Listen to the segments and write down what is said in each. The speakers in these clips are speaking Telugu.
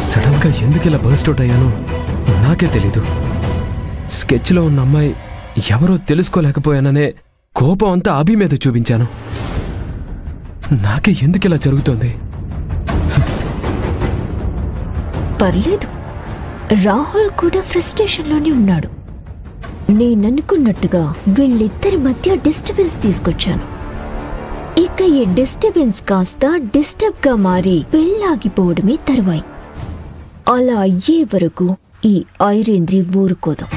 సడన్ గా ఎందుకు ఇలా బర్స్ట్ అవుట్ అయ్యానో నాకే తెలీదు. స్కెచ్లో ఉన్న అమ్మాయి ఎవరో తెలుసుకోలేకపోయాననే కోపం అంతా అభి మీద చూపించాను. నాకే ఎందుకు ఇలా జరుగుతోంది? పర్లేదు, రాహుల్ కూడా ఫ్రస్ట్రేషన్లోనే ఉన్నాడు. నేననుకున్నట్టుగా వీళ్ళిద్దరి మధ్య డిస్టర్బెన్స్ తీసుకొచ్చాను. ఇక ఈ డిస్టర్బెన్స్ కాస్త డిస్టర్బ్ గా మారి పెళ్ళాగిపోవడమే తరువాయి. అలా అయ్యే వరకు ఈ ఐరేంద్రి ఊరుకోదు.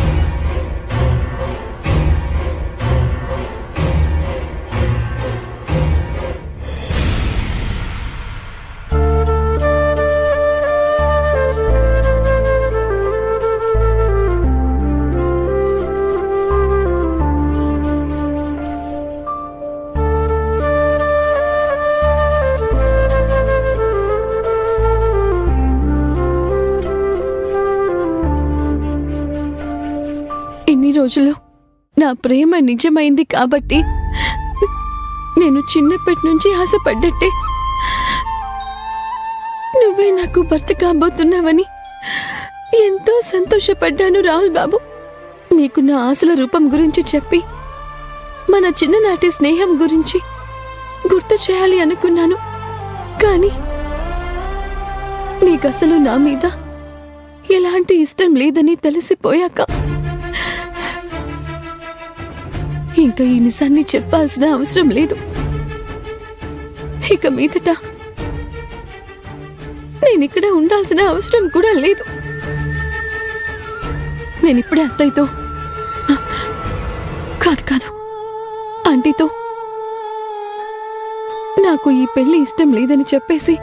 రోజులు నా ప్రేమ నిజమైంది కాబట్టి నేను చిన్నప్పటి నుంచి ఆశపడ్డట్టే నువ్వే నాకు భర్త కాబోతున్నావని ఎంతో సంతోషపడ్డాను రాహుల్ బాబు. మీకు నా ఆశల రూపం గురించి చెప్పి మన చిన్ననాటి స్నేహం గురించి గుర్తు చేయాలి అనుకున్నాను. కానీ నీకసలు నా మీద ఎలాంటి ఇష్టం లేదని తెలిసిపోయాక ఇంకా ఈ నిజాన్ని చెప్పాల్సిన అవసరం లేదు. ఇక మీదట నేనిక్కడ ఉండాల్సిన అవసరం కూడా లేదు. నేనిప్పుడే అత్తయ్యతో కాదు ఆంటీతో నాకు ఈ పెళ్లి ఇష్టం లేదని చెప్పేసి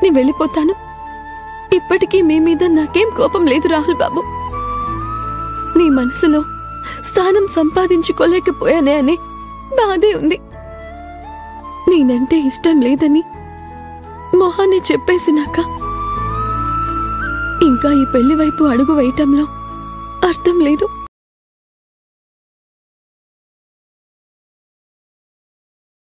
నేను వెళ్ళిపోతాను. ఇప్పటికీ మీ మీద నాకేం కోపం లేదు రాహుల్ బాబు. నీ మనసులో స్థానం సంపాదించుకోలేకపోయానే అనే బాధే ఉంది. నేనంటే ఇష్టం లేదని మొహాన్ని చెప్పేసినాక ఇంకా ఈ పెళ్లి వైపు అడుగు వేయటంలో అర్థం లేదు.